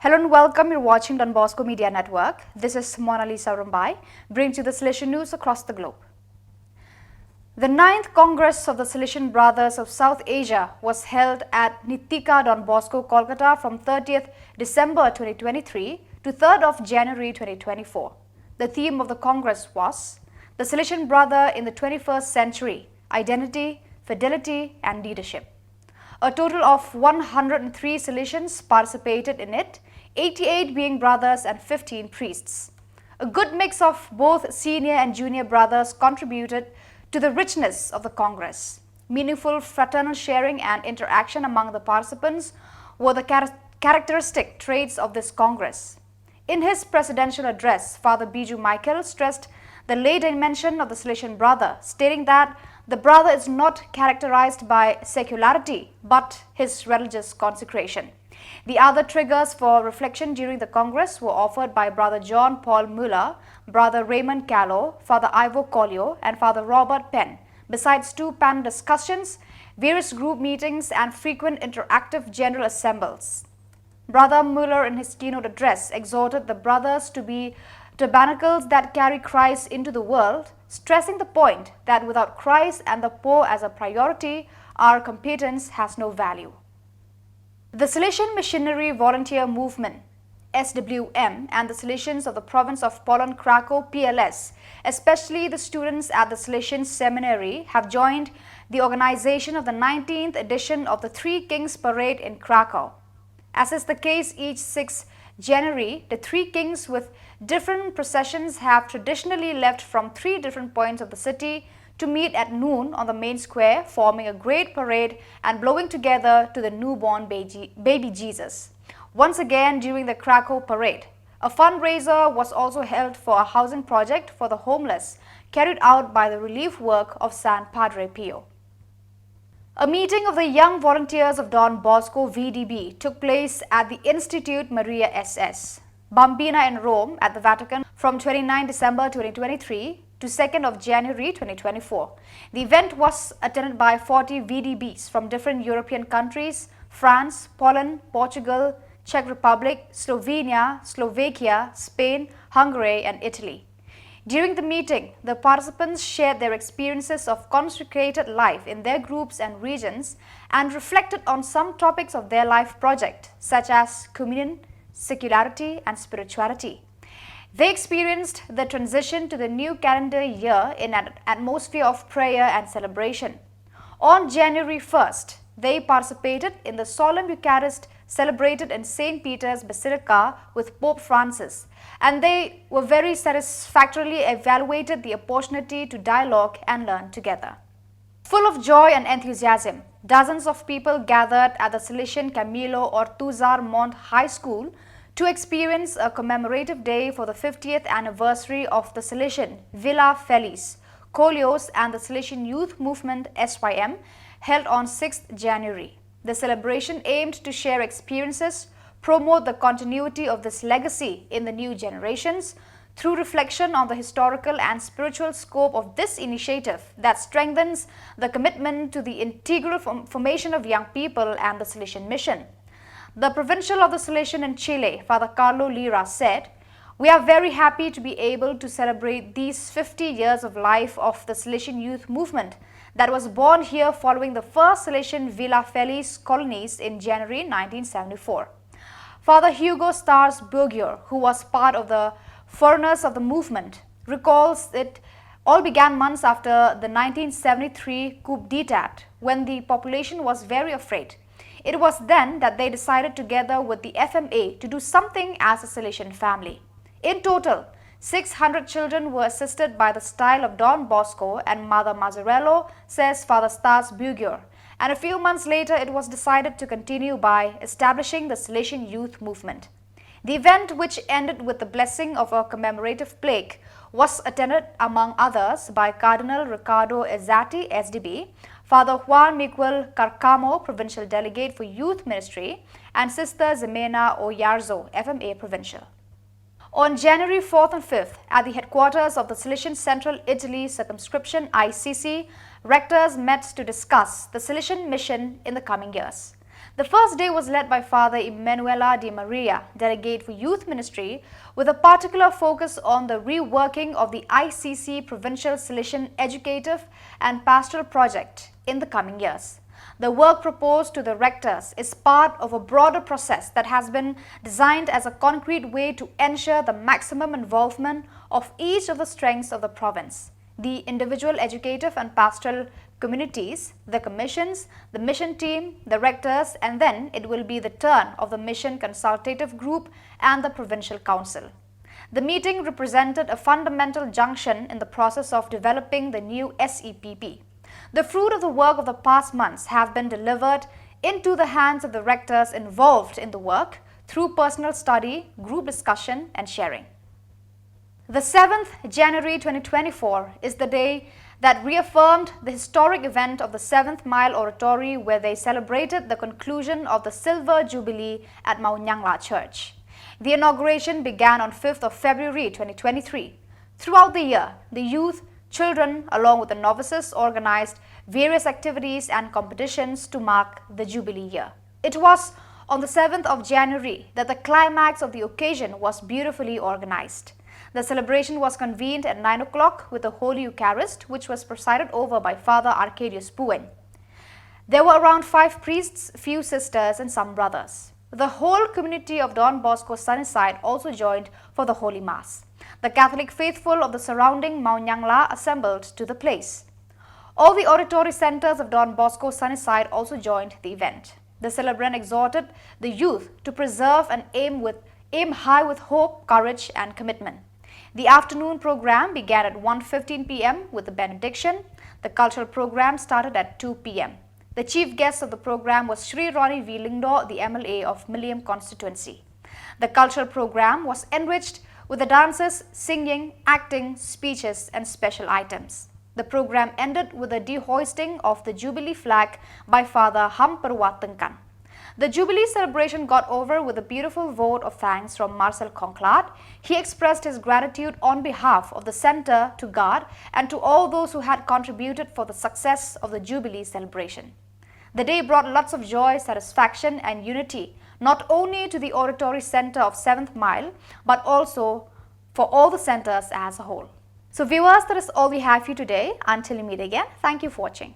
Hello and welcome. You're watching Don Bosco Media Network. This is Mona Lisa Rumbai, brings you the Salesian news across the globe. The 9th Congress of the Salesian Brothers of South Asia was held at Nitika Don Bosco, Kolkata from 30th December 2023 to 3rd of January 2024. The theme of the Congress was The Salesian Brother in the 21st Century, Identity, Fidelity and Leadership. A total of 103 Salesians participated in it, 88 being brothers and 15 priests. A good mix of both senior and junior brothers contributed to the richness of the Congress. Meaningful fraternal sharing and interaction among the participants were the characteristic traits of this Congress. In his presidential address, Father Biju Michael stressed the lay dimension of the Salesian brother, stating that the brother is not characterized by secularity, but his religious consecration. The other triggers for reflection during the Congress were offered by Brother John Paul Muller, Brother Raymond Callow, Father Ivo Collio, and Father Robert Penn, besides two panel discussions, various group meetings, and frequent interactive general assemblies. Brother Muller, in his keynote address, exhorted the brothers to be tabernacles that carry Christ into the world, stressing the point that without Christ and the poor as a priority, our competence has no value. The Salesian Missionary Volunteer Movement, SWM, and the Salesians of the province of Poland Krakow, PLS, especially the students at the Salesian Seminary, have joined the organization of the 19th edition of the Three Kings Parade in Krakow. As is the case each 6th January, the Three Kings with different processions have traditionally left from 3 different points of the city to meet at noon on the main square, forming a great parade and blowing together to the newborn baby Jesus. Once again, during the Krakow parade, a fundraiser was also held for a housing project for the homeless carried out by the relief work of San Padre Pio. A meeting of the young volunteers of Don Bosco VDB took place at the Institute Maria SS, Bambina in Rome at the Vatican from 29 December 2023 to 2nd of January 2024. The event was attended by 40 VDBs from different European countries, France, Poland, Portugal, Czech Republic, Slovenia, Slovakia, Spain, Hungary and Italy. During the meeting, the participants shared their experiences of consecrated life in their groups and regions and reflected on some topics of their life project, such as communion, secularity and spirituality. They experienced the transition to the new calendar year in an atmosphere of prayer and celebration. On January 1st, they participated in the solemn Eucharist celebrated in St. Peter's Basilica with Pope Francis, and they were very satisfactorily evaluated the opportunity to dialogue and learn together. Full of joy and enthusiasm, dozens of people gathered at the Salesian Camilo Ortuzar Mont High School to experience a commemorative day for the 50th anniversary of the Salesian Villa Feliz, Colios and the Salesian Youth Movement SYM held on 6th January. The celebration aimed to share experiences, promote the continuity of this legacy in the new generations through reflection on the historical and spiritual scope of this initiative that strengthens the commitment to the integral formation of young people and the Salesian mission. The Provincial of the Salesian in Chile, Father Carlo Lira, said, "We are very happy to be able to celebrate these 50 years of life of the Salesian Youth Movement that was born here following the first Salesian Villa Feliz colonies in January 1974. Father Hugo Stars Bourgier, who was part of the foreigners of the movement, recalls it all began months after the 1973 coup d'etat, when the population was very afraid. It was then that they decided together with the FMA to do something as a Salesian family. In total, 600 children were assisted by the style of Don Bosco and Mother Mazzarello, says Father Stas Bugier, and a few months later it was decided to continue by establishing the Salesian Youth Movement. The event, which ended with the blessing of a commemorative plaque, was attended among others by Cardinal Ricardo Ezzati, SDB, Father Juan Miguel Carcamo, Provincial Delegate for Youth Ministry, and Sister Ximena Oyarzo, FMA Provincial. On January 4th and 5th, at the headquarters of the Salesian Central Italy Circumscription ICC, rectors met to discuss the Salesian mission in the coming years. The first day was led by Father Emanuela de Maria, Delegate for Youth Ministry, with a particular focus on the reworking of the ICC Provincial Salesian Educative and Pastoral Project in the coming years. The work proposed to the rectors is part of a broader process that has been designed as a concrete way to ensure the maximum involvement of each of the strengths of the province: the individual educative and pastoral communities, the commissions, the mission team, the rectors, and then it will be the turn of the mission consultative group and the provincial council. The meeting represented a fundamental junction in the process of developing the new SEPP. The fruit of the work of the past months have been delivered into the hands of the rectors involved in the work through personal study, group discussion, and sharing. The 7th January 2024 is the day that reaffirmed the historic event of the 7th Mile Oratory, where they celebrated the conclusion of the Silver Jubilee at Khubor Church. The inauguration began on 5th of February 2023. Throughout the year, the youth, children, along with the novices, organized various activities and competitions to mark the Jubilee year. It was on the 7th of January that the climax of the occasion was beautifully organized. The celebration was convened at 9 o'clock with the Holy Eucharist, which was presided over by Father Arcadius Puwen. There were around 5 priests, few sisters, and some brothers. The whole community of Don Bosco Sunnyside also joined for the Holy Mass. The Catholic faithful of the surrounding Khubborkhasi assembled to the place. All the oratory centers of Don Bosco Sunnyside also joined the event. The celebrant exhorted the youth to preserve and aim high with hope, courage, and commitment. The afternoon program began at 1:15 p.m. with the benediction. The cultural program started at 2 p.m. The chief guest of the program was Shri Ronnie V. Lingdo, the MLA of Milliam constituency. The cultural program was enriched with the dances, singing, acting, speeches, and special items. The program ended with the dehoisting of the Jubilee flag by Father Hamperwatankan. The Jubilee celebration got over with a beautiful vote of thanks from Marcel Conclade. He expressed his gratitude on behalf of the Centre to God and to all those who had contributed for the success of the Jubilee celebration. The day brought lots of joy, satisfaction, and unity, not only to the Oratory Centre of 7th Mile, but also for all the centres as a whole. So viewers, that is all we have for you today. Until we meet again, thank you for watching.